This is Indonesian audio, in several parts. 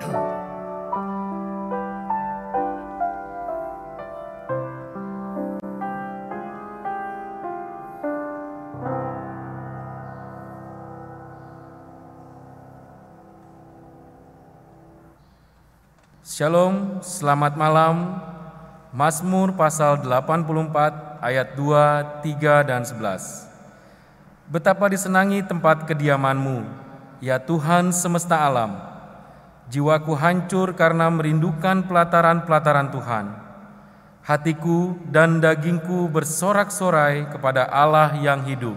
Shalom, selamat malam. Mazmur pasal 84 ayat 2, 3, dan 11. Betapa disenangi tempat kediaman-Mu, ya Tuhan semesta alam. Jiwaku hancur karena merindukan pelataran-pelataran Tuhan. Hatiku dan dagingku bersorak-sorai kepada Allah yang hidup.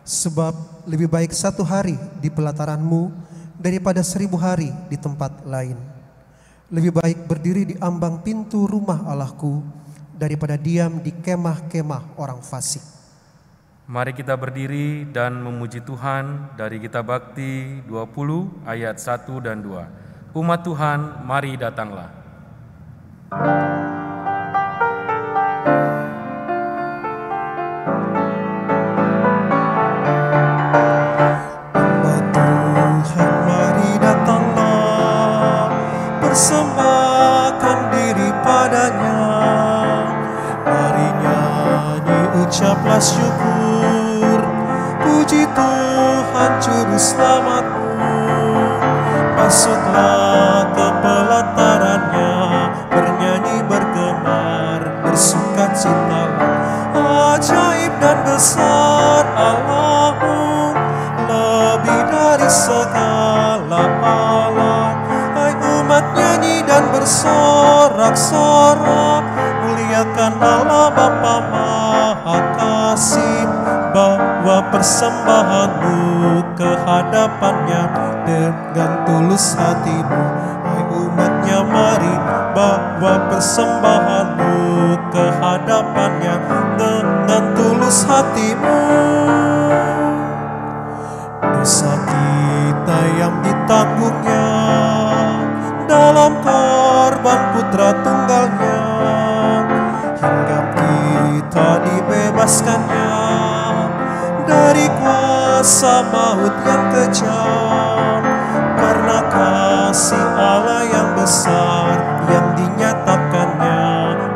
Sebab lebih baik 1 hari di pelataran-Mu daripada 1000 hari di tempat lain. Lebih baik berdiri di ambang pintu rumah Allahku daripada diam di kemah-kemah orang fasik. Mari kita berdiri dan memuji Tuhan dari Kitab Bakti 20 ayat 1 dan 2. Umat Tuhan, mari datanglah. Persembahkan diri padanya, mari nyanyi ucaplah syukur, puji Tuhan juru selamatmu. Masuklah ke pelatarannya, bernyanyi bergemar, bersukacitalah. Ajaib dan besar Allahmu, lebih dari segala Allah. Umat nyanyi dan bersorak-sorak, muliakan Allah Bapa Maha Kasih. Bawa persembahanmu ke hadapannya dengan tulus hatimu. Hai umatnya, mari bawa persembahanmu ke hadapannya dengan tulus hatimu. Dosa kita yang ditanggungnya dalam korban putra tunggalnya, hingga kita dibebaskannya dari kuasa maut yang kejam. Karena kasih Allah yang besar yang dinyatakannya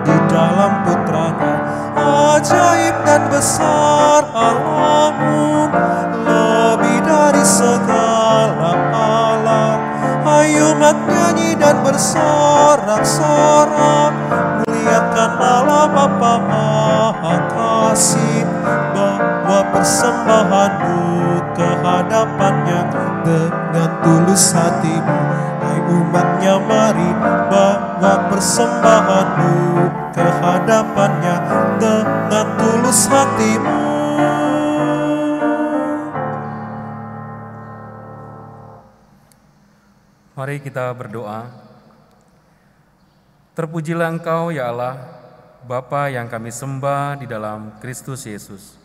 di dalam putranya. Ajaib dan besar Allahmu, lebih dari segala Allah. Hai umat nyanyi dan bersorak-sorak, muliakan Allah Bapa Maha Kasih. Bawa persembahanmu ke hadapannya dengan tulus hatimu. Hai umatnya, mari bawa persembahanmu ke hadapannya dengan tulus hatimu. Mari kita berdoa. Terpujilah Engkau ya Allah, Bapa yang kami sembah di dalam Kristus Yesus.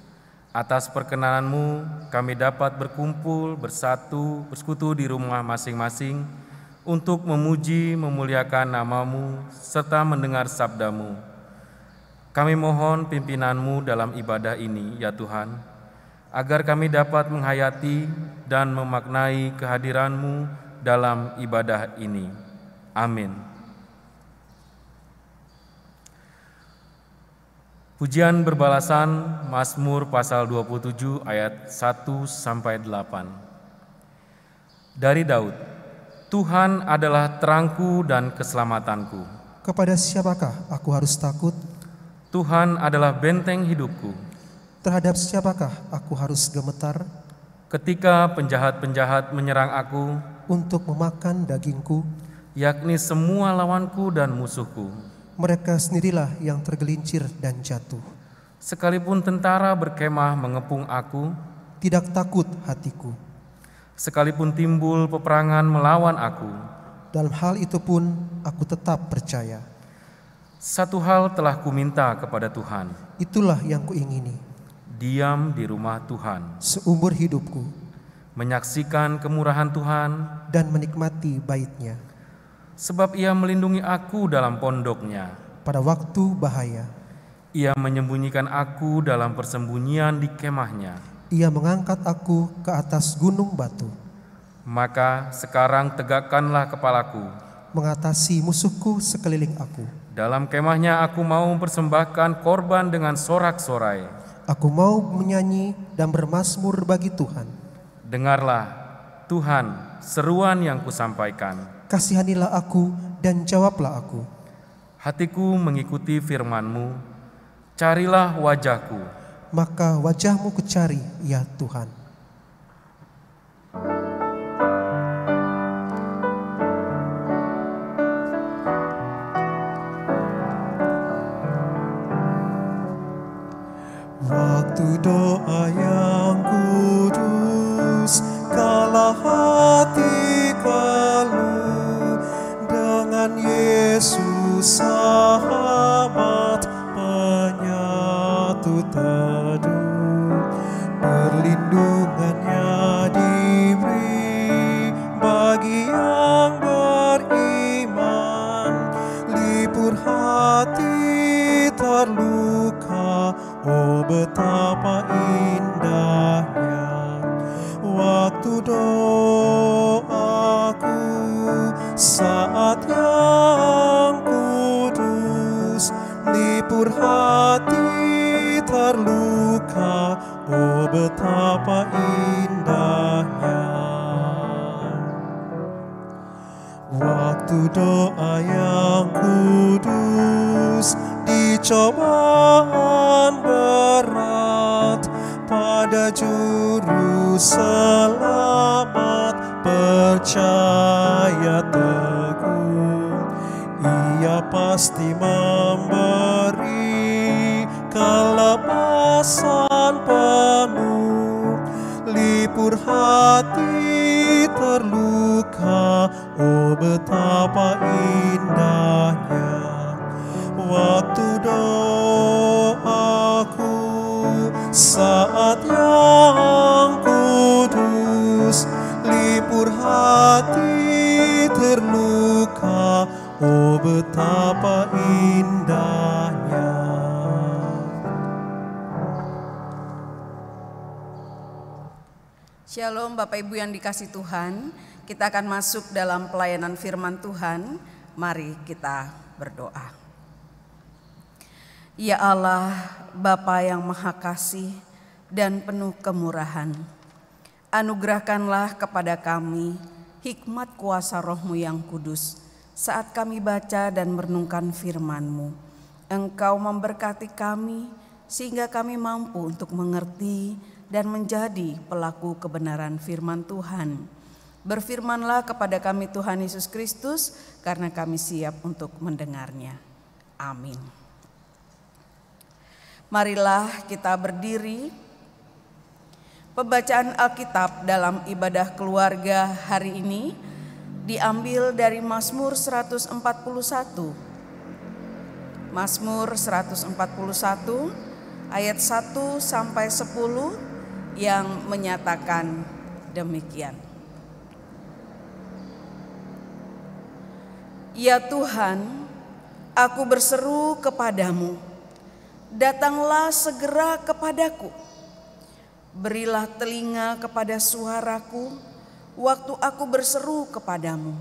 Atas perkenanan-Mu kami dapat berkumpul, bersekutu di rumah masing-masing untuk memuji, memuliakan nama-Mu, serta mendengar sabda-Mu. Kami mohon pimpinan-Mu dalam ibadah ini ya Tuhan, agar kami dapat menghayati dan memaknai kehadiran-Mu dalam ibadah ini. Amin. Pujian berbalasan Mazmur pasal 27 ayat 1 sampai 8. Dari Daud, Tuhan adalah terangku dan keselamatanku. Kepada siapakah aku harus takut? Tuhan adalah benteng hidupku. Terhadap siapakah aku harus gemetar? Ketika penjahat-penjahat menyerang aku, untuk memakan dagingku, yakni semua lawanku dan musuhku. Mereka sendirilah yang tergelincir dan jatuh. Sekalipun tentara berkemah mengepung aku, tidak takut hatiku. Sekalipun timbul peperangan melawan aku, dalam hal itu pun aku tetap percaya. Satu hal telah kuminta kepada Tuhan, itulah yang kuingini, diam di rumah Tuhan seumur hidupku, menyaksikan kemurahan Tuhan dan menikmati bait-Nya. Sebab Ia melindungi aku dalam pondok-Nya. Pada waktu bahaya, Ia menyembunyikan aku dalam persembunyian di kemah-Nya. Ia mengangkat aku ke atas gunung batu. Maka sekarang tegakkanlah kepalaku. Mengatasi musuhku sekeliling aku. Dalam kemahnya aku mau mempersembahkan korban dengan sorak-sorai. Aku mau menyanyi dan bermazmur bagi Tuhan. Dengarlah, Tuhan, seruan yang kusampaikan. Kasihanilah aku dan jawablah aku. Hatiku mengikuti firman-Mu, carilah wajahku. Maka wajah-Mu kucari, ya Tuhan. Waktu doa yang kudus, kala hati keluh, dengan Yesus sahabat penyatu teduh. Perlindungannya diberi bagi yang beriman, libur hati terluka, oh betapa indahnya waktu doaku saat yang kudus, libur hati terluka, oh betapa indahnya waktu doa yang kudus di cobaan berat, pada juru selamat percaya teguh. Ia pasti memberi kelepasan penuh, libur hati terluka, oh betapa indahnya waktu doaku saat yang kudus, libur hati terluka, oh betapa indahnya. Shalom Bapak Ibu yang dikasihi Tuhan, kita akan masuk dalam pelayanan firman Tuhan. Mari kita berdoa. Ya Allah, Bapa yang Maha Kasih dan penuh kemurahan, anugerahkanlah kepada kami hikmat kuasa Roh-Mu yang kudus saat kami baca dan merenungkan firman-Mu. Engkau memberkati kami sehingga kami mampu untuk mengerti dan menjadi pelaku kebenaran firman Tuhan. Berfirmanlah kepada kami Tuhan Yesus Kristus, karena kami siap untuk mendengarnya. Amin. Marilah kita berdiri. Pembacaan Alkitab dalam ibadah keluarga hari ini diambil dari Mazmur 141. Mazmur 141 ayat 1 sampai 10 yang menyatakan demikian. Ya Tuhan, aku berseru kepadamu, datanglah segera kepadaku. Berilah telinga kepada suaraku waktu aku berseru kepadamu.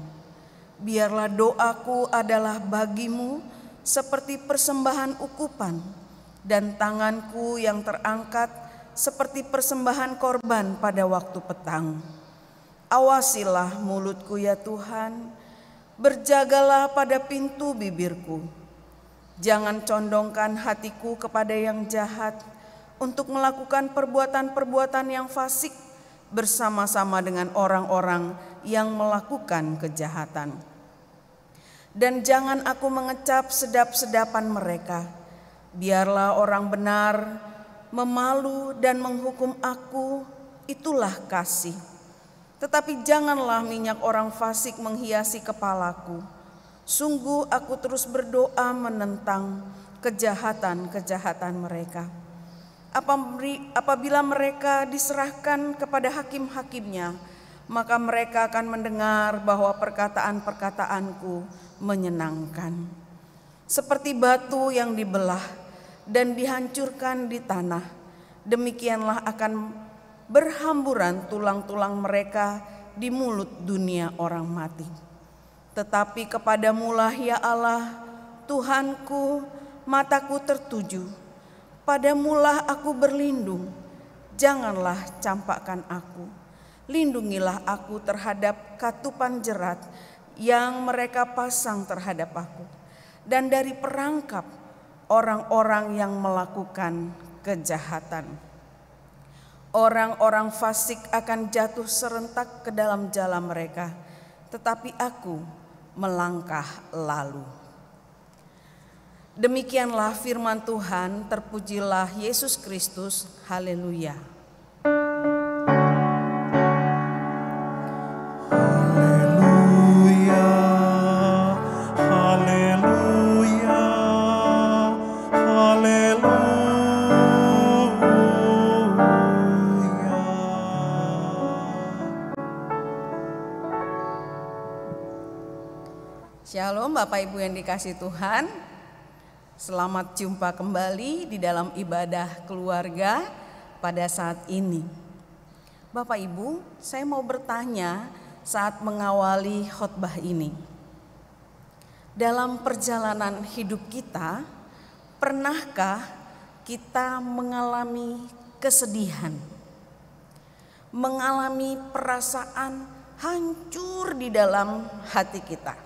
Biarlah doaku adalah bagimu seperti persembahan ukupan, dan tanganku yang terangkat seperti persembahan korban pada waktu petang. Awasilah mulutku ya Tuhan, berjagalah pada pintu bibirku. Jangan condongkan hatiku kepada yang jahat, untuk melakukan perbuatan-perbuatan yang fasik bersama-sama dengan orang-orang yang melakukan kejahatan. Dan jangan aku mengecap sedap-sedapan mereka. Biarlah orang benar memalu dan menghukum aku, itulah kasih. Tetapi janganlah minyak orang fasik menghiasi kepalaku. Sungguh aku terus berdoa menentang kejahatan-kejahatan mereka. Apabila mereka diserahkan kepada hakim-hakimnya, maka mereka akan mendengar bahwa perkataan-perkataanku menyenangkan. Seperti batu yang dibelah dan dihancurkan di tanah, demikianlah akan berhamburan tulang-tulang mereka di mulut dunia orang mati. Tetapi kepadamu-lah ya Allah, Tuhanku, mataku tertuju. Padamu-lah aku berlindung, janganlah campakkan aku. Lindungilah aku terhadap katupan jerat yang mereka pasang terhadap aku, dan dari perangkap orang-orang yang melakukan kejahatan. Orang-orang fasik akan jatuh serentak ke dalam jala mereka, tetapi aku melangkah lalu. Demikianlah firman Tuhan, terpujilah Yesus Kristus, haleluya. Shalom Bapak Ibu yang dikasihi Tuhan. Selamat jumpa kembali di dalam ibadah keluarga pada saat ini. Bapak Ibu, saya mau bertanya saat mengawali khotbah ini. Dalam perjalanan hidup kita, pernahkah kita mengalami kesedihan? Mengalami perasaan hancur di dalam hati kita.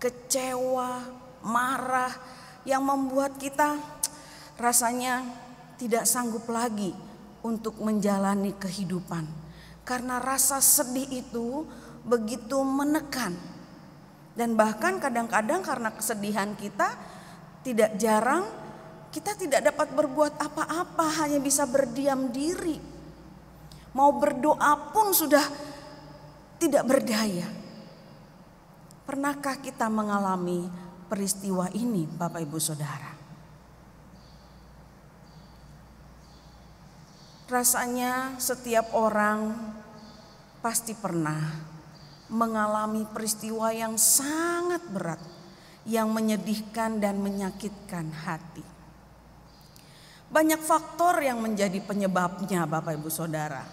Kecewa, marah yang membuat kita rasanya tidak sanggup lagi untuk menjalani kehidupan. Karena rasa sedih itu begitu menekan. Dan bahkan kadang-kadang karena kesedihan kita, tidak jarang kita tidak dapat berbuat apa-apa, hanya bisa berdiam diri. Mau berdoa pun sudah tidak berdaya. Pernahkah kita mengalami peristiwa ini, Bapak Ibu Saudara? Rasanya setiap orang pasti pernah mengalami peristiwa yang sangat berat, yang menyedihkan dan menyakitkan hati. Banyak faktor yang menjadi penyebabnya, Bapak Ibu Saudara.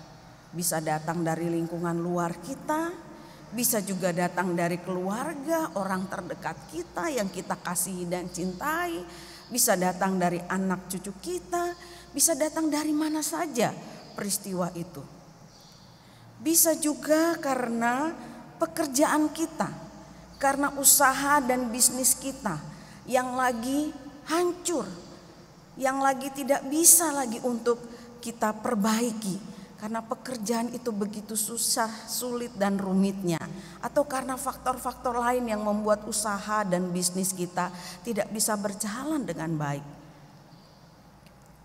Bisa datang dari lingkungan luar kita, bisa juga datang dari keluarga, orang terdekat kita yang kita kasihi dan cintai. Bisa datang dari anak cucu kita, bisa datang dari mana saja peristiwa itu. Bisa juga karena pekerjaan kita, karena usaha dan bisnis kita yang lagi hancur, yang lagi tidak bisa lagi untuk kita perbaiki. Karena pekerjaan itu begitu susah, sulit dan rumitnya. Atau karena faktor-faktor lain yang membuat usaha dan bisnis kita tidak bisa berjalan dengan baik.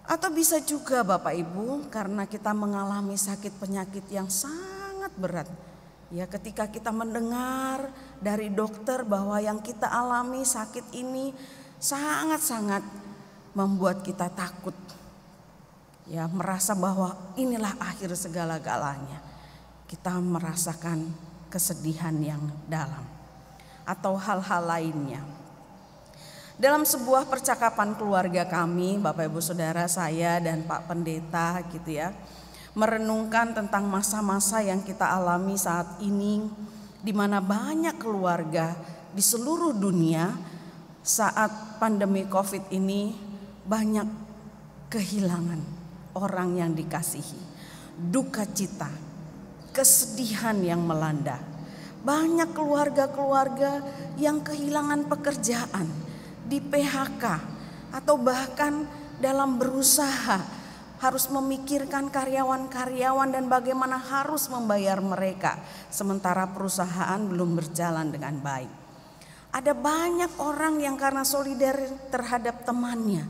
Atau bisa juga Bapak Ibu karena kita mengalami sakit penyakit yang sangat berat. Ya, ketika kita mendengar dari dokter bahwa yang kita alami sakit ini sangat-sangat membuat kita takut. Ya, merasa bahwa inilah akhir segala-galanya. Kita merasakan kesedihan yang dalam atau hal-hal lainnya. Dalam sebuah percakapan keluarga kami, Bapak Ibu Saudara, saya dan Pak Pendeta gitu ya, merenungkan tentang masa-masa yang kita alami saat ini, di mana banyak keluarga di seluruh dunia saat pandemi Covid ini banyak kehilangan orang yang dikasihi, duka cita, kesedihan yang melanda. Banyak keluarga-keluarga yang kehilangan pekerjaan, di PHK, atau bahkan dalam berusaha harus memikirkan karyawan-karyawan dan bagaimana harus membayar mereka, sementara perusahaan belum berjalan dengan baik. Ada banyak orang yang karena solidar terhadap temannya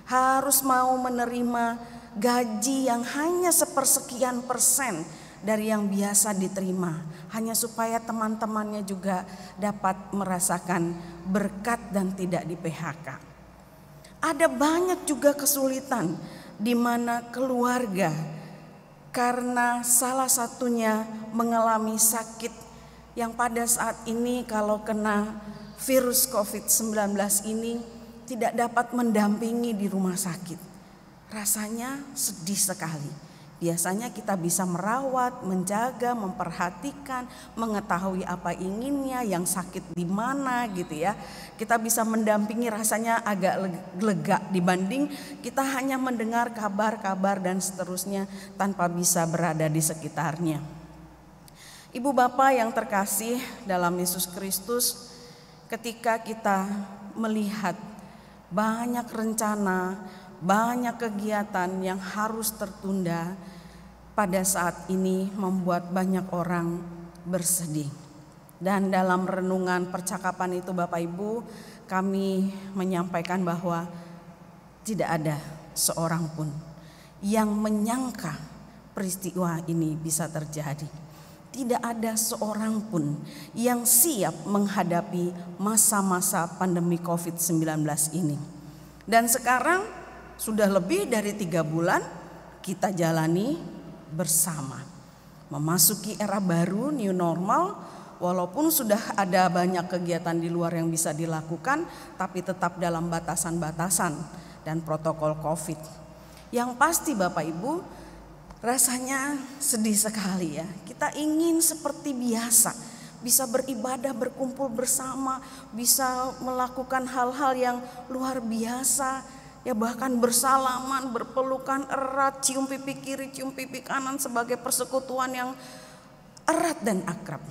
harus mau menerima gaji yang hanya sepersekian persen dari yang biasa diterima, hanya supaya teman-temannya juga dapat merasakan berkat dan tidak di PHK. Ada banyak juga kesulitan di mana keluarga karena salah satunya mengalami sakit yang pada saat ini kalau kena virus COVID-19 ini tidak dapat mendampingi di rumah sakit. Rasanya sedih sekali. Biasanya kita bisa merawat, menjaga, memperhatikan, mengetahui apa inginnya, yang sakit di mana gitu ya. Kita bisa mendampingi, rasanya agak lega dibanding kita hanya mendengar kabar-kabar dan seterusnya tanpa bisa berada di sekitarnya. Ibu bapak yang terkasih dalam Yesus Kristus, ketika kita melihat banyak rencana, banyak kegiatan yang harus tertunda pada saat ini membuat banyak orang bersedih. Dan dalam renungan percakapan itu Bapak Ibu, kami menyampaikan bahwa tidak ada seorang pun yang menyangka peristiwa ini bisa terjadi. Tidak ada seorang pun yang siap menghadapi masa-masa pandemi COVID-19 ini. Dan sekarang sudah lebih dari 3 bulan kita jalani bersama. Memasuki era baru, new normal, walaupun sudah ada banyak kegiatan di luar yang bisa dilakukan, tapi tetap dalam batasan-batasan dan protokol COVID. Yang pasti Bapak Ibu, rasanya sedih sekali ya. Kita ingin seperti biasa, bisa beribadah, berkumpul bersama, bisa melakukan hal-hal yang luar biasa. Ya bahkan bersalaman, berpelukan erat, cium pipi kiri, cium pipi kanan sebagai persekutuan yang erat dan akrab.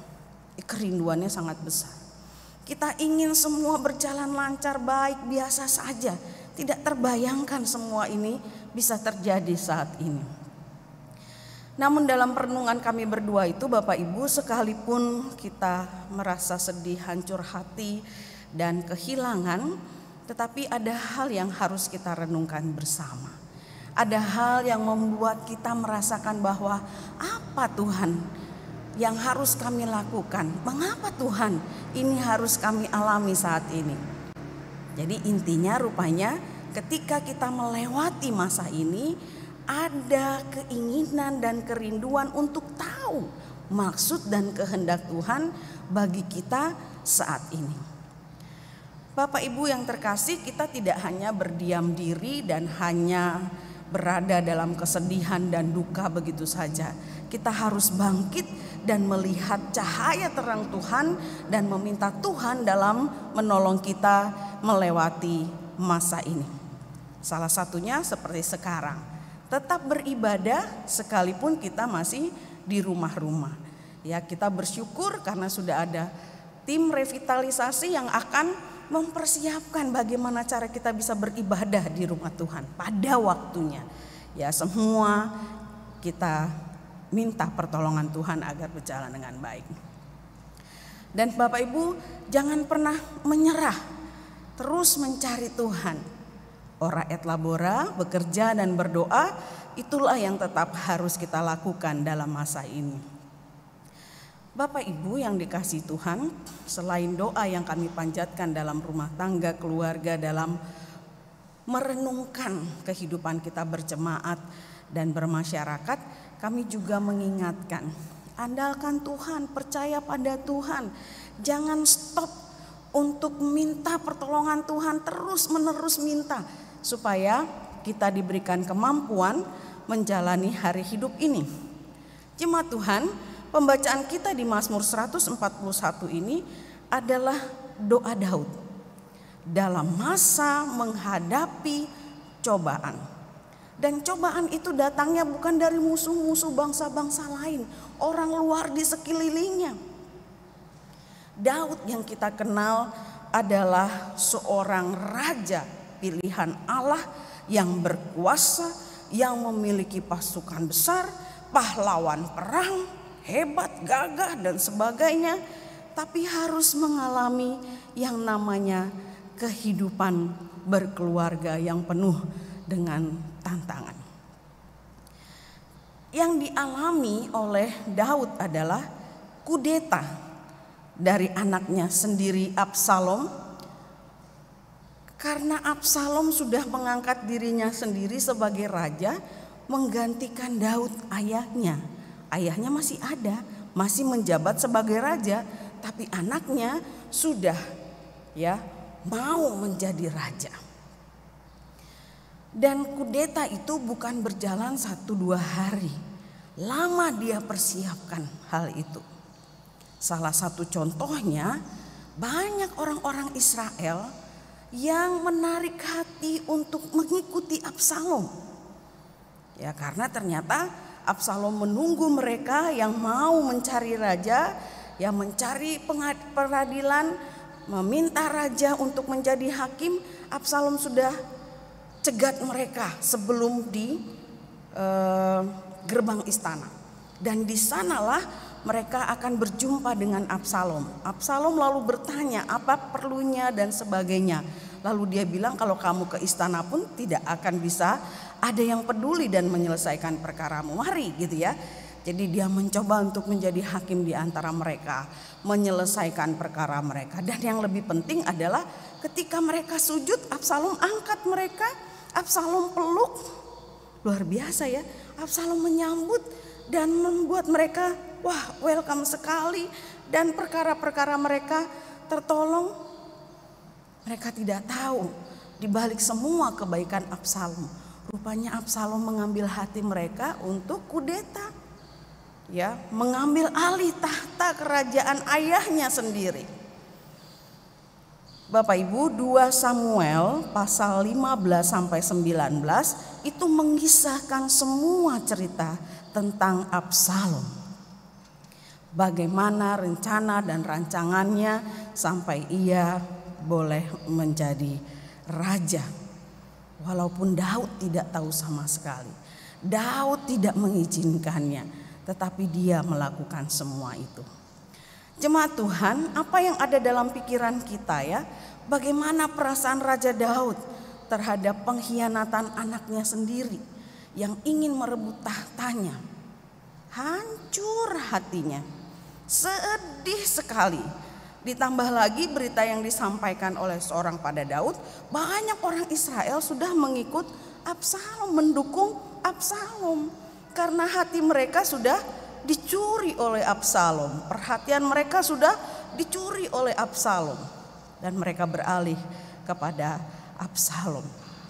Kerinduannya sangat besar. Kita ingin semua berjalan lancar, baik, biasa saja. Tidak terbayangkan semua ini bisa terjadi saat ini. Namun dalam perenungan kami berdua itu Bapak Ibu, sekalipun kita merasa sedih, hancur hati dan kehilangan, tetapi ada hal yang harus kita renungkan bersama. Ada hal yang membuat kita merasakan bahwa apa Tuhan yang harus kami lakukan? Mengapa Tuhan ini harus kami alami saat ini? Jadi intinya rupanya ketika kita melewati masa ini, ada keinginan dan kerinduan untuk tahu maksud dan kehendak Tuhan bagi kita saat ini. Bapak Ibu yang terkasih, kita tidak hanya berdiam diri dan hanya berada dalam kesedihan dan duka begitu saja. Kita harus bangkit dan melihat cahaya terang Tuhan dan meminta Tuhan dalam menolong kita melewati masa ini. Salah satunya seperti sekarang, tetap beribadah sekalipun kita masih di rumah-rumah. Ya, kita bersyukur karena sudah ada tim revitalisasi yang akan mempersiapkan bagaimana cara kita bisa beribadah di rumah Tuhan pada waktunya. Ya, semua kita minta pertolongan Tuhan agar berjalan dengan baik. Dan Bapak Ibu, jangan pernah menyerah, terus mencari Tuhan. Ora et labora, bekerja dan berdoa, itulah yang tetap harus kita lakukan dalam masa ini. Bapak Ibu yang dikasihi Tuhan, selain doa yang kami panjatkan dalam rumah tangga, keluarga, dalam merenungkan kehidupan kita berjemaat dan bermasyarakat, kami juga mengingatkan, andalkan Tuhan, percaya pada Tuhan. Jangan stop untuk minta pertolongan Tuhan, terus menerus minta supaya kita diberikan kemampuan menjalani hari hidup ini. Jemaat Tuhan, pembacaan kita di Mazmur 141 ini adalah doa Daud dalam masa menghadapi cobaan. Dan cobaan itu datangnya bukan dari musuh-musuh bangsa-bangsa lain, orang luar di sekelilingnya. Daud yang kita kenal adalah seorang raja pilihan Allah yang berkuasa, yang memiliki pasukan besar, pahlawan perang, hebat, gagah dan sebagainya, tapi harus mengalami yang namanya kehidupan berkeluarga yang penuh dengan tantangan. Yang dialami oleh Daud adalah kudeta dari anaknya sendiri Absalom, karena Absalom sudah mengangkat dirinya sendiri sebagai raja, menggantikan Daud ayahnya. Ayahnya masih ada, masih menjabat sebagai raja, tapi anaknya sudah mau menjadi raja. Dan kudeta itu bukan berjalan 1-2 hari. Lama dia persiapkan hal itu. Salah satu contohnya, banyak orang-orang Israel yang menarik hati untuk mengikuti Absalom. Ya, karena ternyata Absalom menunggu mereka yang mau mencari raja, yang mencari peradilan, meminta raja untuk menjadi hakim. Absalom sudah cegat mereka sebelum di gerbang istana. Dan di sanalah mereka akan berjumpa dengan Absalom. Absalom lalu bertanya apa perlunya dan sebagainya. Lalu dia bilang kalau kamu ke istana pun tidak akan bisa ada yang peduli dan menyelesaikan perkaramu. Mari gitu ya. Jadi dia mencoba untuk menjadi hakim di antara mereka, menyelesaikan perkara mereka. Dan yang lebih penting adalah ketika mereka sujud, Absalom angkat mereka, Absalom peluk. Luar biasa ya. Absalom menyambut dan membuat mereka wah welcome sekali, dan perkara-perkara mereka tertolong. Mereka tidak tahu di balik semua kebaikan Absalom, rupanya Absalom mengambil hati mereka untuk kudeta. Ya, mengambil alih tahta kerajaan ayahnya sendiri. Bapak Ibu, 2 Samuel pasal 15 sampai 19 itu mengisahkan semua cerita tentang Absalom. Bagaimana rencana dan rancangannya sampai ia boleh menjadi raja. Walaupun Daud tidak tahu sama sekali. Daud tidak mengizinkannya, tetapi dia melakukan semua itu. Jemaat Tuhan, apa yang ada dalam pikiran kita ya? Bagaimana perasaan Raja Daud terhadap pengkhianatan anaknya sendiri yang ingin merebut tahtanya? Hancur hatinya, sedih sekali. Ditambah lagi berita yang disampaikan oleh seorang pada Daud, banyak orang Israel sudah mengikut Absalom, mendukung Absalom. Karena hati mereka sudah dicuri oleh Absalom, perhatian mereka sudah dicuri oleh Absalom, dan mereka beralih kepada Absalom.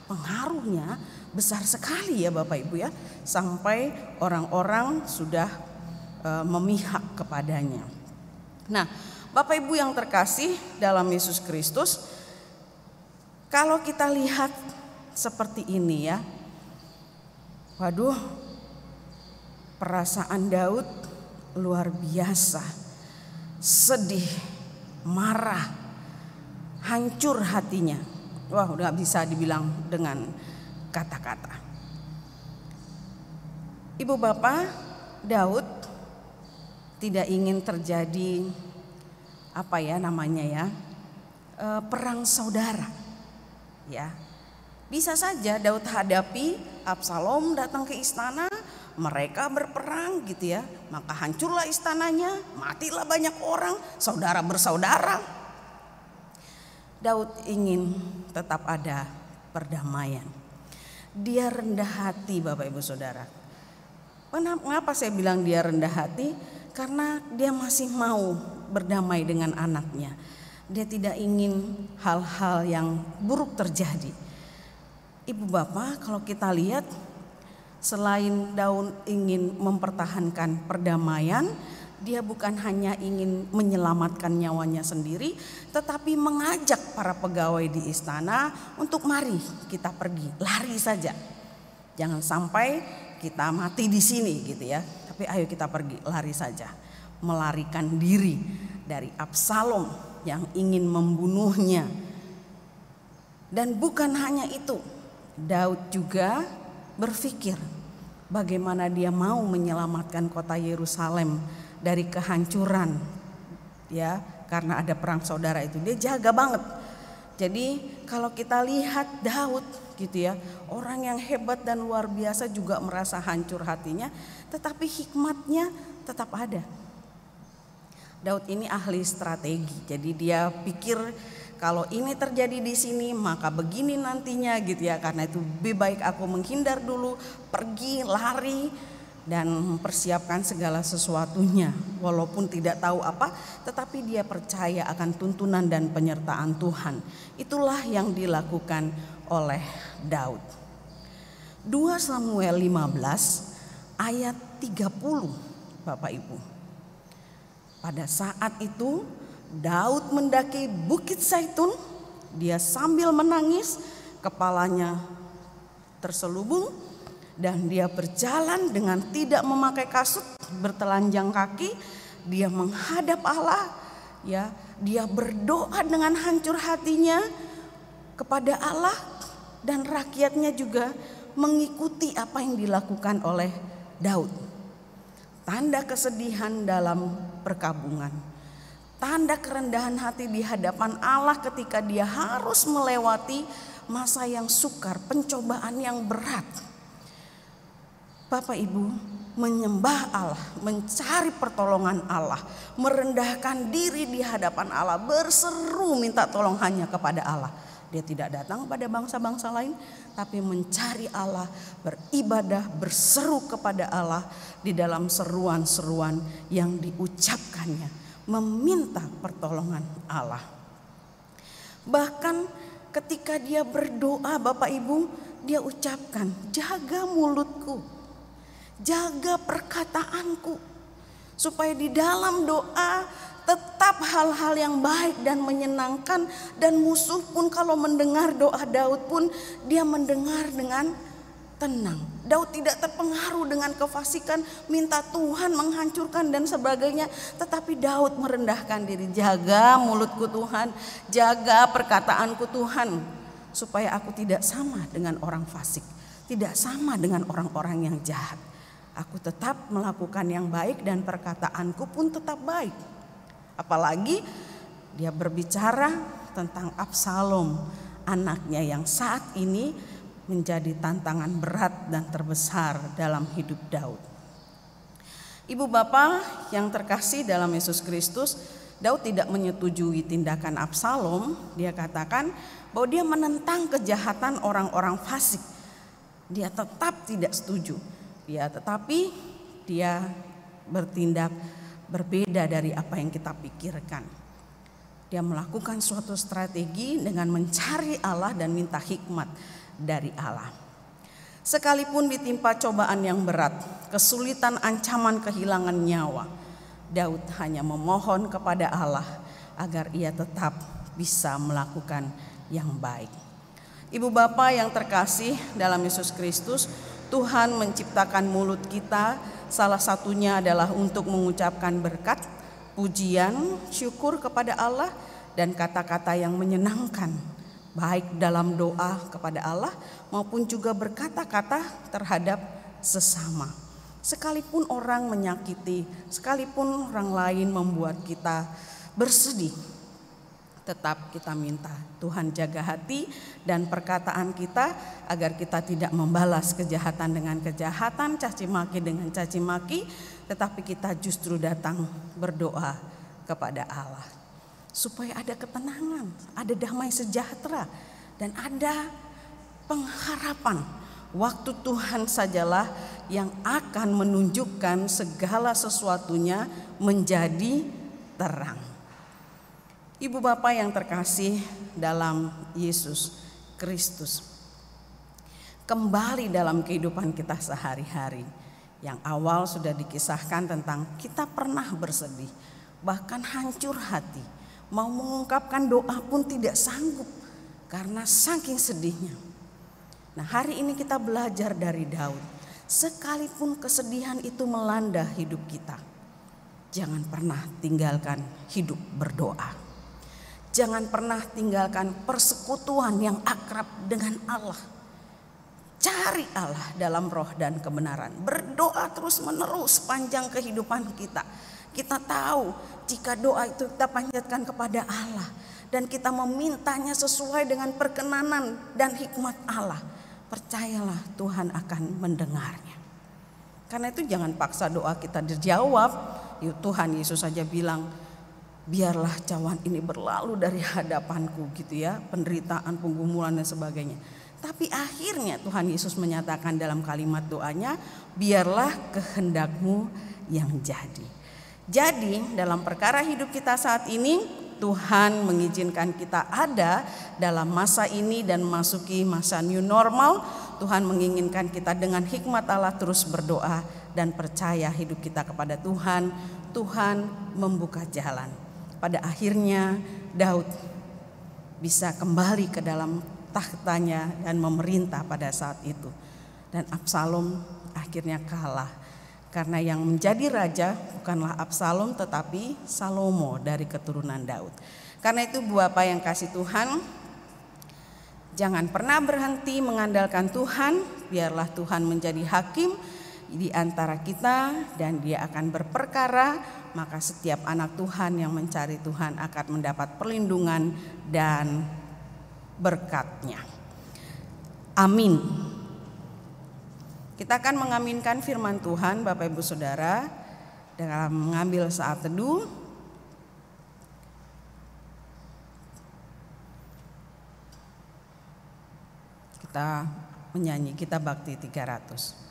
Pengaruhnya besar sekali ya Bapak Ibu ya, sampai orang-orang sudah memihak kepadanya. Nah, Bapak Ibu yang terkasih dalam Yesus Kristus, kalau kita lihat seperti ini ya, waduh, perasaan Daud luar biasa, sedih, marah, hancur hatinya. Wah, udah bisa dibilang dengan kata-kata. Ibu bapak, Daud tidak ingin terjadi perang saudara. Ya, bisa saja Daud hadapi Absalom datang ke istana, mereka berperang gitu ya, maka hancurlah istananya, matilah banyak orang, saudara bersaudara. Daud ingin tetap ada perdamaian. Dia rendah hati Bapak Ibu Saudara. Mengapa saya bilang dia rendah hati? Karena dia masih mau berdamai dengan anaknya. Dia tidak ingin hal-hal yang buruk terjadi. Ibu Bapak, kalau kita lihat, selain Daud ingin mempertahankan perdamaian, dia bukan hanya ingin menyelamatkan nyawanya sendiri, tetapi mengajak para pegawai di istana untuk mari kita pergi, lari saja. Jangan sampai kita mati di sini gitu ya, tapi ayo kita pergi, lari saja. Melarikan diri dari Absalom yang ingin membunuhnya. Dan bukan hanya itu, Daud juga berpikir bagaimana dia mau menyelamatkan kota Yerusalem dari kehancuran ya, karena ada perang saudara itu. Dia jaga banget. Jadi kalau kita lihat Daud gitu ya, orang yang hebat dan luar biasa juga merasa hancur hatinya, tetapi hikmatnya tetap ada. Daud ini ahli strategi. Jadi dia pikir kalau ini terjadi di sini maka begini nantinya gitu ya. Karena itu lebih baik aku menghindar dulu, pergi, lari, dan mempersiapkan segala sesuatunya. Walaupun tidak tahu apa, tetapi dia percaya akan tuntunan dan penyertaan Tuhan. Itulah yang dilakukan oleh Daud. 2 Samuel 15 ayat 30, Bapak Ibu. Pada saat itu Daud mendaki Bukit Zaitun, dia sambil menangis, kepalanya terselubung, dan dia berjalan dengan tidak memakai kasut, bertelanjang kaki. Dia menghadap Allah, ya, dia berdoa dengan hancur hatinya kepada Allah, dan rakyatnya juga mengikuti apa yang dilakukan oleh Daud. Tanda kesedihan dalam perkabungan, tanda kerendahan hati di hadapan Allah ketika dia harus melewati masa yang sukar, pencobaan yang berat. Bapak Ibu, menyembah Allah, mencari pertolongan Allah, merendahkan diri di hadapan Allah, berseru minta tolong hanya kepada Allah. Dia tidak datang pada bangsa-bangsa lain, tapi mencari Allah, beribadah, berseru kepada Allah di dalam seruan-seruan yang diucapkannya, meminta pertolongan Allah. Bahkan ketika dia berdoa, Bapak Ibu, dia ucapkan, jaga mulutku, jaga perkataanku, supaya di dalam doa tetap hal-hal yang baik dan menyenangkan. Dan musuh pun kalau mendengar doa Daud pun dia mendengar dengan tenang. Daud tidak terpengaruh dengan kefasikan, minta Tuhan menghancurkan dan sebagainya. Tetapi Daud merendahkan diri, jaga mulutku Tuhan, jaga perkataanku Tuhan, supaya aku tidak sama dengan orang fasik, tidak sama dengan orang-orang yang jahat. Aku tetap melakukan yang baik dan perkataanku pun tetap baik. Apalagi dia berbicara tentang Absalom, anaknya yang saat ini menjadi tantangan berat dan terbesar dalam hidup Daud. Ibu bapak yang terkasih dalam Yesus Kristus, Daud tidak menyetujui tindakan Absalom. Dia katakan bahwa dia menentang kejahatan orang-orang fasik. Dia tetap tidak setuju. Tetapi dia bertindak berbeda dari apa yang kita pikirkan. Dia melakukan suatu strategi dengan mencari Allah dan minta hikmat dari Allah. Sekalipun ditimpa cobaan yang berat, kesulitan, ancaman kehilangan nyawa, Daud hanya memohon kepada Allah agar ia tetap bisa melakukan yang baik. Ibu bapak yang terkasih dalam Yesus Kristus, Tuhan menciptakan mulut kita, salah satunya adalah untuk mengucapkan berkat, pujian, syukur kepada Allah, dan kata-kata yang menyenangkan, baik dalam doa kepada Allah maupun juga berkata-kata terhadap sesama. Sekalipun orang menyakiti, sekalipun orang lain membuat kita bersedih, tetap kita minta Tuhan jaga hati dan perkataan kita agar kita tidak membalas kejahatan dengan kejahatan, caci maki dengan caci maki, tetapi kita justru datang berdoa kepada Allah supaya ada ketenangan, ada damai sejahtera, dan ada pengharapan. Waktu Tuhan sajalah yang akan menunjukkan segala sesuatunya menjadi terang. Ibu bapak yang terkasih dalam Yesus Kristus, kembali dalam kehidupan kita sehari-hari. Yang awal sudah dikisahkan tentang kita pernah bersedih, bahkan hancur hati, mau mengungkapkan doa pun tidak sanggup karena saking sedihnya. Nah, hari ini kita belajar dari Daud. Sekalipun kesedihan itu melanda hidup kita, jangan pernah tinggalkan hidup berdoa. Jangan pernah tinggalkan persekutuan yang akrab dengan Allah. Cari Allah dalam roh dan kebenaran. Berdoa terus menerus sepanjang kehidupan kita. Kita tahu jika doa itu kita panjatkan kepada Allah dan kita memintanya sesuai dengan perkenanan dan hikmat Allah, percayalah Tuhan akan mendengarnya. Karena itu jangan paksa doa kita dijawab. Ya, Tuhan Yesus saja bilang, biarlah cawan ini berlalu dari hadapanku, gitu ya, penderitaan, penggumulan dan sebagainya. Tapi akhirnya Tuhan Yesus menyatakan dalam kalimat doanya, biarlah kehendakmu yang jadi. Jadi dalam perkara hidup kita saat ini, Tuhan mengizinkan kita ada dalam masa ini dan memasuki masa new normal Tuhan menginginkan kita dengan hikmat Allah terus berdoa dan percaya hidup kita kepada Tuhan. Tuhan membuka jalan. Pada akhirnya Daud bisa kembali ke dalam tahtanya dan memerintah pada saat itu. Dan Absalom akhirnya kalah. Karena yang menjadi raja bukanlah Absalom tetapi Salomo dari keturunan Daud. Karena itu Bapak yang kasih Tuhan, jangan pernah berhenti mengandalkan Tuhan. Biarlah Tuhan menjadi hakim di antara kita dan Dia akan berperkara. Maka setiap anak Tuhan yang mencari Tuhan akan mendapat perlindungan dan berkat-Nya. Amin. Kita akan mengaminkan firman Tuhan Bapak Ibu Saudara dalam mengambil saat teduh. Kita menyanyi Kitab Bakti 300.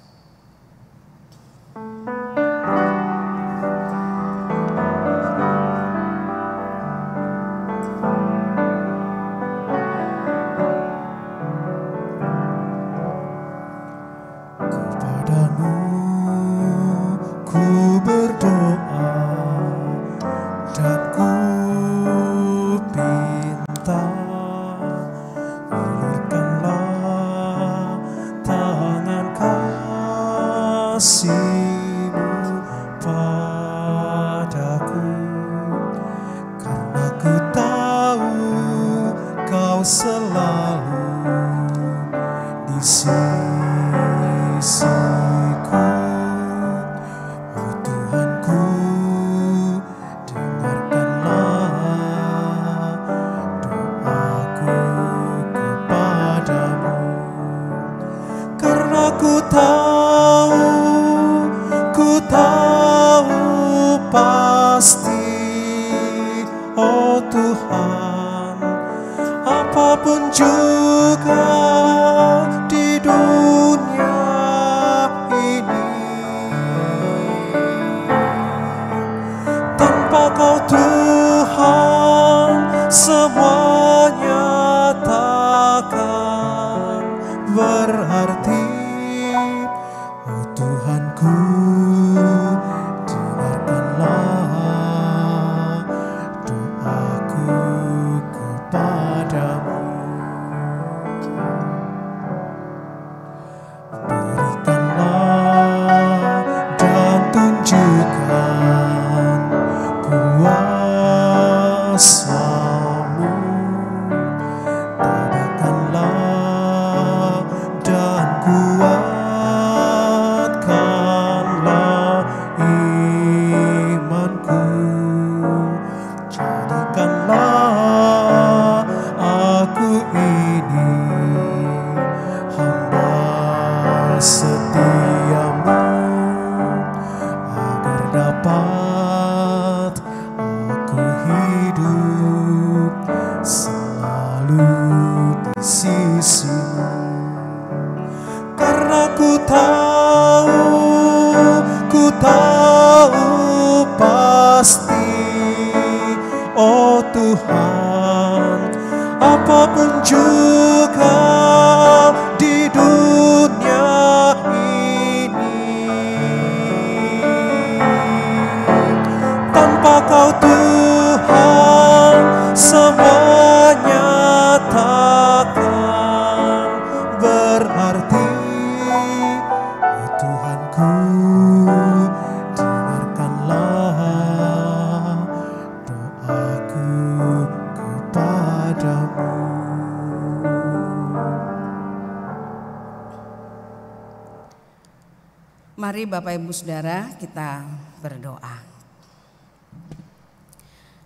Mari Bapak Ibu Saudara kita berdoa.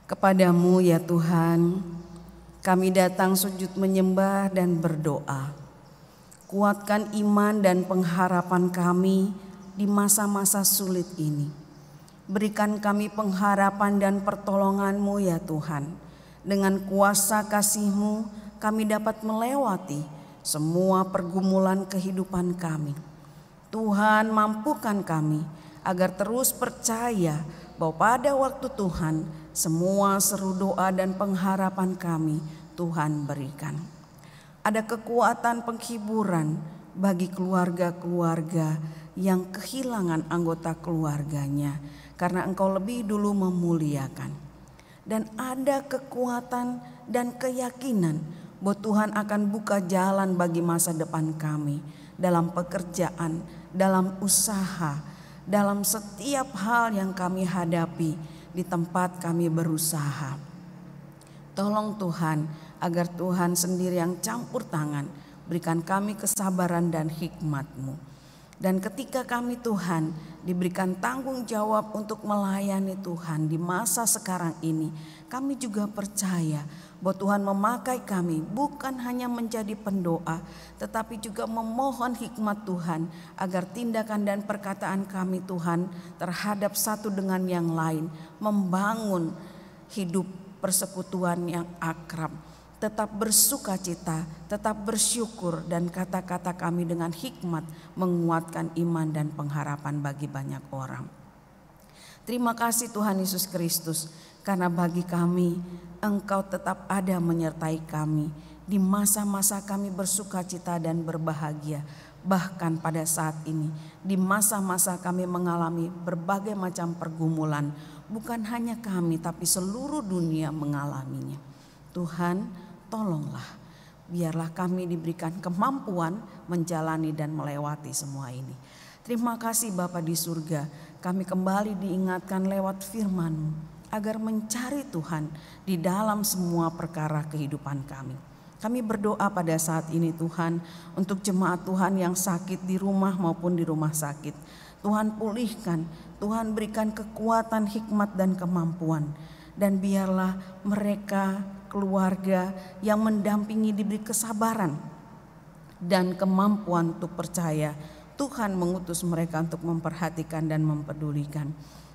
Kepadamu ya Tuhan, kami datang sujud menyembah dan berdoa. Kuatkan iman dan pengharapan kami di masa-masa sulit ini. Berikan kami pengharapan dan pertolongan-Mu ya Tuhan. Dengan kuasa kasih-Mu kami dapat melewati semua pergumulan kehidupan kami. Tuhan, mampukan kami agar terus percaya bahwa pada waktu Tuhan semua seru doa dan pengharapan kami Tuhan berikan. Ada kekuatan penghiburan bagi keluarga-keluarga yang kehilangan anggota keluarganya, karena Engkau lebih dulu memuliakan. Dan ada kekuatan dan keyakinan bahwa Tuhan akan buka jalan bagi masa depan kami dalam pekerjaan, dalam usaha, dalam setiap hal yang kami hadapi di tempat kami berusaha. Tolong Tuhan, agar Tuhan sendiri yang campur tangan, berikan kami kesabaran dan hikmat-Mu. Dan ketika kami Tuhan diberikan tanggung jawab untuk melayani Tuhan di masa sekarang ini, kami juga percaya bahwa Tuhan memakai kami bukan hanya menjadi pendoa, tetapi juga memohon hikmat Tuhan agar tindakan dan perkataan kami Tuhan terhadap satu dengan yang lain membangun hidup persekutuan yang akrab, tetap bersukacita, tetap bersyukur, dan kata-kata kami dengan hikmat menguatkan iman dan pengharapan bagi banyak orang. Terima kasih Tuhan Yesus Kristus, karena bagi kami Engkau tetap ada menyertai kami di masa-masa kami bersukacita dan berbahagia. Bahkan pada saat ini, di masa-masa kami mengalami berbagai macam pergumulan, bukan hanya kami tapi seluruh dunia mengalaminya. Tuhan, tolonglah, biarlah kami diberikan kemampuan menjalani dan melewati semua ini. Terima kasih Bapa di surga, kami kembali diingatkan lewat firman-Mu agar mencari Tuhan di dalam semua perkara kehidupan kami. Kami berdoa pada saat ini Tuhan untuk jemaat Tuhan yang sakit di rumah maupun di rumah sakit. Tuhan pulihkan, Tuhan berikan kekuatan, hikmat dan kemampuan. Dan biarlah mereka, keluarga yang mendampingi diberi kesabaran dan kemampuan untuk percaya. Tuhan mengutus mereka untuk memperhatikan dan mempedulikan.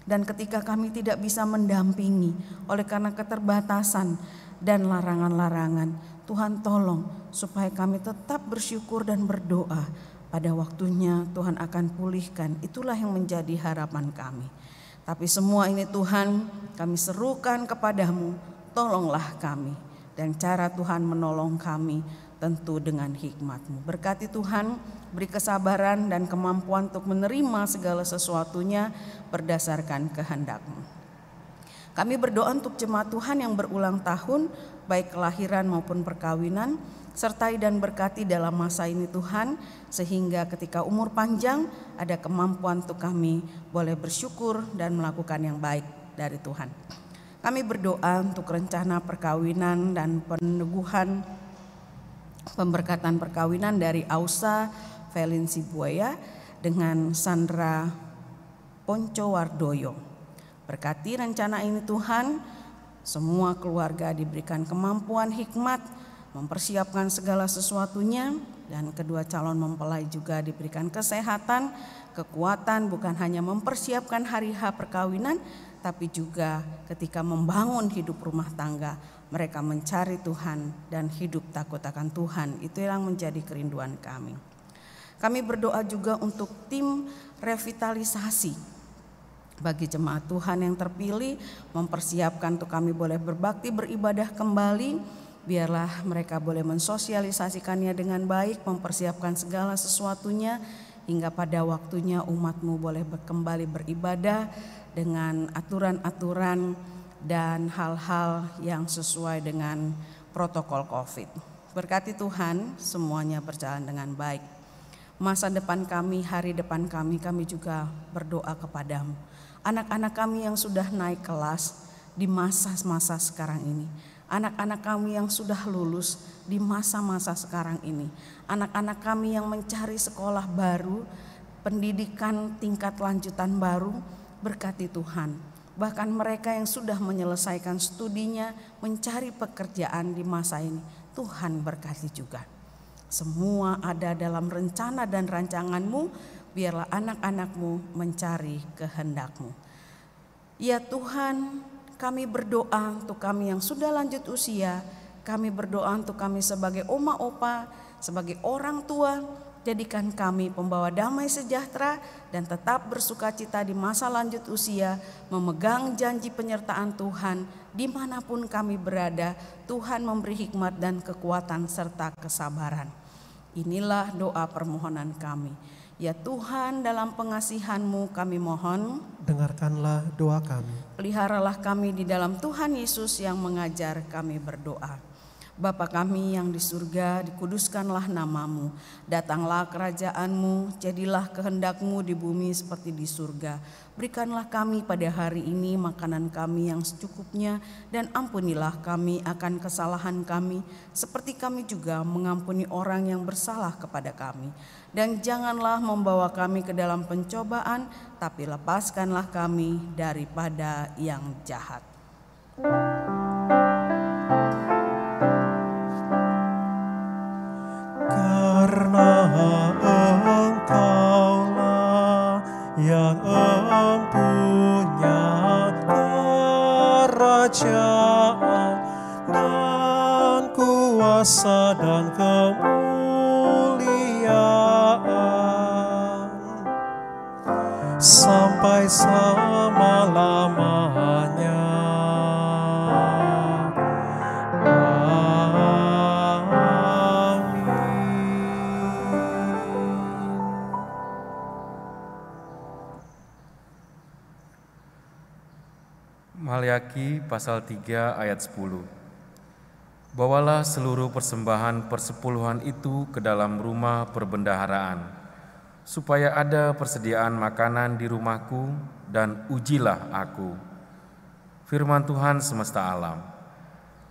Dan ketika kami tidak bisa mendampingi oleh karena keterbatasan dan larangan-larangan, Tuhan tolong supaya kami tetap bersyukur dan berdoa. Pada waktunya Tuhan akan pulihkan, itulah yang menjadi harapan kami. Tapi semua ini Tuhan kami serukan kepadamu, tolonglah kami. Dan cara Tuhan menolong kami tentu dengan hikmat-Mu. Berkati Tuhan, beri kesabaran dan kemampuan untuk menerima segala sesuatunya berdasarkan kehendak-Mu. Kami berdoa untuk jemaat Tuhan yang berulang tahun, baik kelahiran maupun perkawinan, sertai dan berkati dalam masa ini Tuhan, sehingga ketika umur panjang ada kemampuan untuk kami boleh bersyukur dan melakukan yang baik dari Tuhan. Kami berdoa untuk rencana perkawinan dan peneguhan pemberkatan perkawinan dari Ausa Felinsi Buaya dengan Sandra Poncowardoyo. Berkati rencana ini Tuhan, semua keluarga diberikan kemampuan hikmat mempersiapkan segala sesuatunya, dan kedua calon mempelai juga diberikan kesehatan, kekuatan bukan hanya mempersiapkan hari H perkawinan, tapi juga ketika membangun hidup rumah tangga, mereka mencari Tuhan dan hidup takut akan Tuhan. Itu yang menjadi kerinduan kami. Kami berdoa juga untuk tim revitalisasi bagi jemaat Tuhan yang terpilih, mempersiapkan untuk kami boleh berbakti beribadah kembali. Biarlah mereka boleh mensosialisasikannya dengan baik, mempersiapkan segala sesuatunya hingga pada waktunya umat-Mu boleh kembali beribadah dengan aturan-aturan dan hal-hal yang sesuai dengan protokol COVID. Berkati Tuhan, semuanya berjalan dengan baik. Masa depan kami, hari depan kami juga berdoa kepadamu. Anak-anak kami yang sudah naik kelas di masa-masa sekarang ini, anak-anak kami yang sudah lulus di masa-masa sekarang ini, anak-anak kami yang mencari sekolah baru, pendidikan tingkat lanjutan baru, berkati Tuhan. Bahkan mereka yang sudah menyelesaikan studinya, mencari pekerjaan di masa ini, Tuhan berkati juga. Semua ada dalam rencana dan rancangan-Mu, biarlah anak-anak-Mu mencari kehendak-Mu. Ya Tuhan, kami berdoa untuk kami yang sudah lanjut usia, kami berdoa untuk kami sebagai oma opa, sebagai orang tua, jadikan kami pembawa damai sejahtera dan tetap bersukacita di masa lanjut usia, memegang janji penyertaan Tuhan dimanapun kami berada. Tuhan memberi hikmat dan kekuatan serta kesabaran. Inilah doa permohonan kami. Ya Tuhan, dalam pengasihan-Mu kami mohon, dengarkanlah doa kami. peliharalah kami di dalam Tuhan Yesus yang mengajar kami berdoa. Bapa kami yang di surga, dikuduskanlah nama-Mu. Datanglah kerajaan-Mu, jadilah kehendak-Mu di bumi seperti di surga. Berikanlah kami pada hari ini makanan kami yang secukupnya, dan ampunilah kami akan kesalahan kami, seperti kami juga mengampuni orang yang bersalah kepada kami. Dan janganlah membawa kami ke dalam pencobaan, tapi lepaskanlah kami daripada yang jahat. Karena Engkaulah yang empunya kerajaan dan kuasa dan kemuliaan sampai selama-lamanya. Maliaki pasal 3 ayat 10. Bawalah seluruh persembahan persepuluhan itu ke dalam rumah perbendaharaan, supaya ada persediaan makanan di rumahku, dan ujilah aku. Firman Tuhan semesta alam.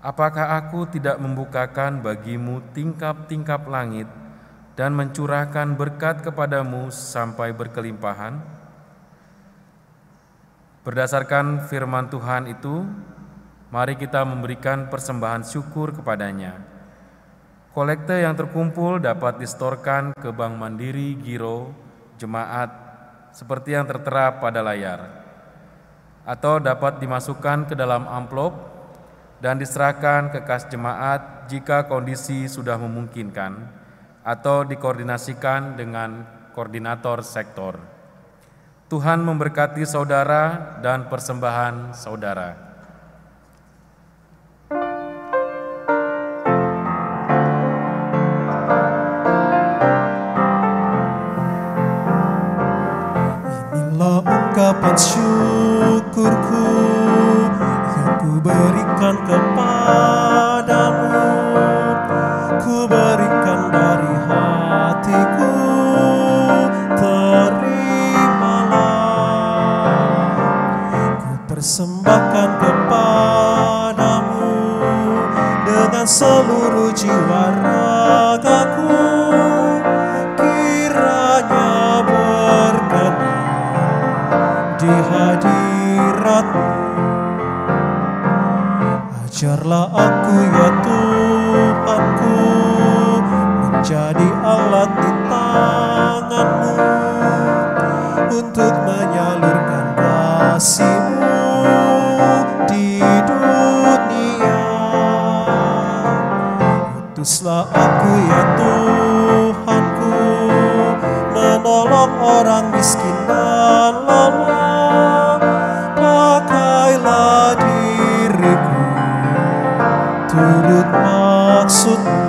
Apakah aku tidak membukakan bagimu tingkap-tingkap langit dan mencurahkan berkat kepadamu sampai berkelimpahan? Berdasarkan firman Tuhan itu, mari kita memberikan persembahan syukur kepadanya. Kolekte yang terkumpul dapat disetorkan ke Bank Mandiri Giro Jemaat seperti yang tertera pada layar, atau dapat dimasukkan ke dalam amplop dan diserahkan ke kas jemaat jika kondisi sudah memungkinkan, atau dikoordinasikan dengan koordinator sektor. Tuhan memberkati saudara dan persembahan saudara. Inilah ungkapan syukurku yang ku berikan kepadamu. Ku berikan dari hatiku, persembahkan kepadamu dengan seluruh jiwa ragaku, kiranya berkenan di hadirat-Mu. Ajarlah aku ya Tuhanku, menjadi alat di tangan-Mu untuk menyalurkan kasih-Mu di dunia. Utuslah aku ya Tuhanku, menolong orang miskin dan lemah. Pakailah diriku turut maksud-Mu.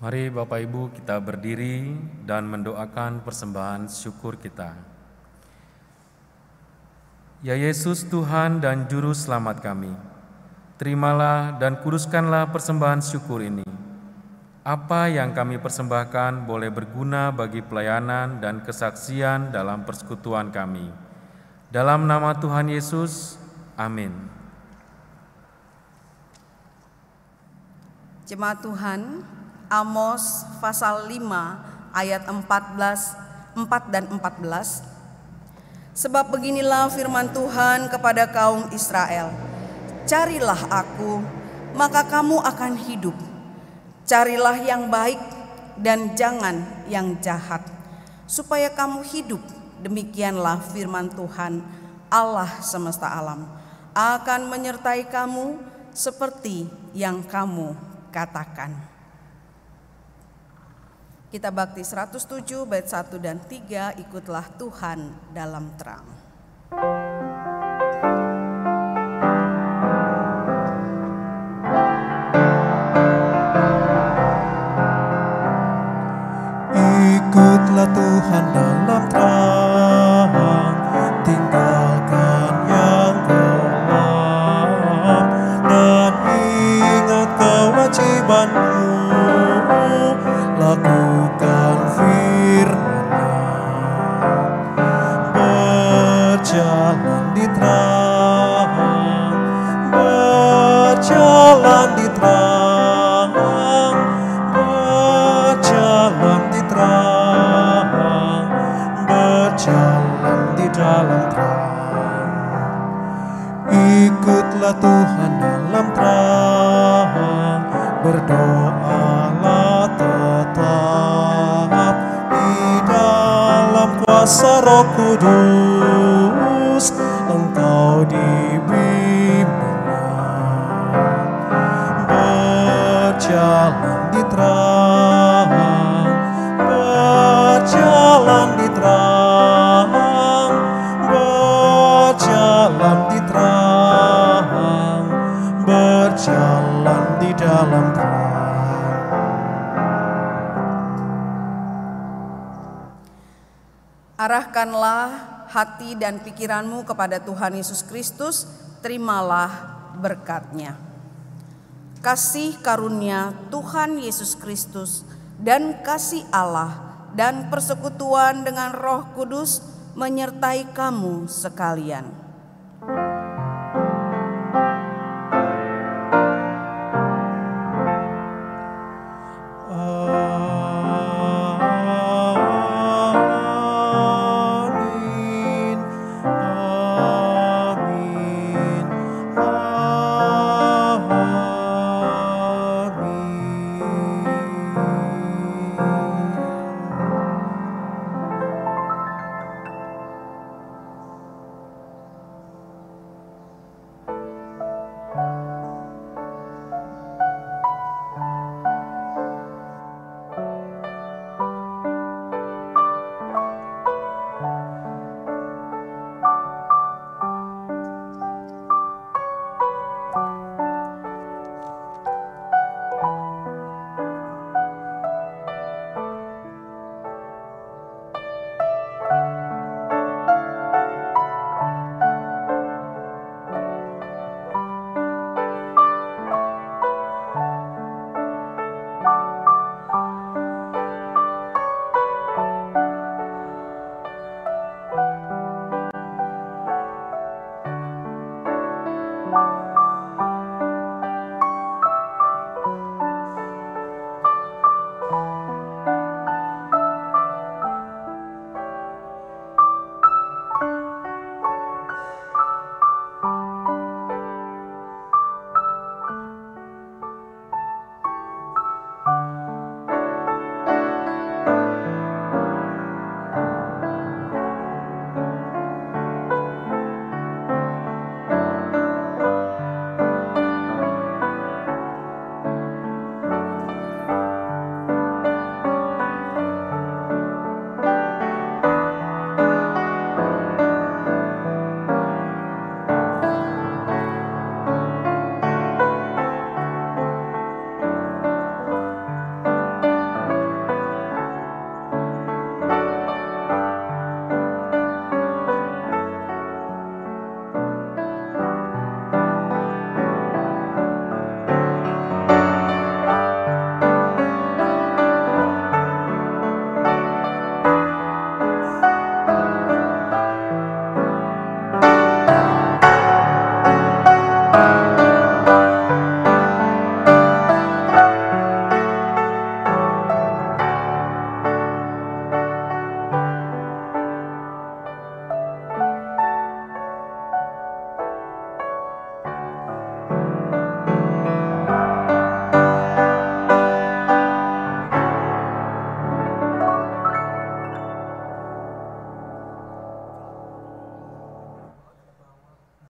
Mari Bapak Ibu kita berdiri dan mendoakan persembahan syukur kita. Ya Yesus Tuhan dan Juru Selamat kami, terimalah dan kuduskanlah persembahan syukur ini. Apa yang kami persembahkan boleh berguna bagi pelayanan dan kesaksian dalam persekutuan kami. Dalam nama Tuhan Yesus, amin. Jemaat Tuhan, Amos pasal 5 ayat 4 dan 14. Sebab beginilah firman Tuhan kepada kaum Israel, carilah aku, maka kamu akan hidup. Carilah yang baik dan jangan yang jahat, supaya kamu hidup. Demikianlah firman Tuhan Allah semesta alam, akan menyertai kamu seperti yang kamu katakan. Kita bakti 107 bait 1 dan 3, ikutlah Tuhan dalam terang. di terang, berjalan di terang, berjalan di terang, berjalan di dalam terang. Ikutlah Tuhan dalam terang, berdoalah tetap di dalam kuasa Roh Kudus, engkau dibimbingnya. Berjalan di terang, berjalan di terang, berjalan di terang, berjalan di dalam terang. Arahkanlah hati dan pikiranmu kepada Tuhan Yesus Kristus, terimalah berkat-Nya. Kasih karunia Tuhan Yesus Kristus dan kasih Allah dan persekutuan dengan Roh Kudus menyertai kamu sekalian.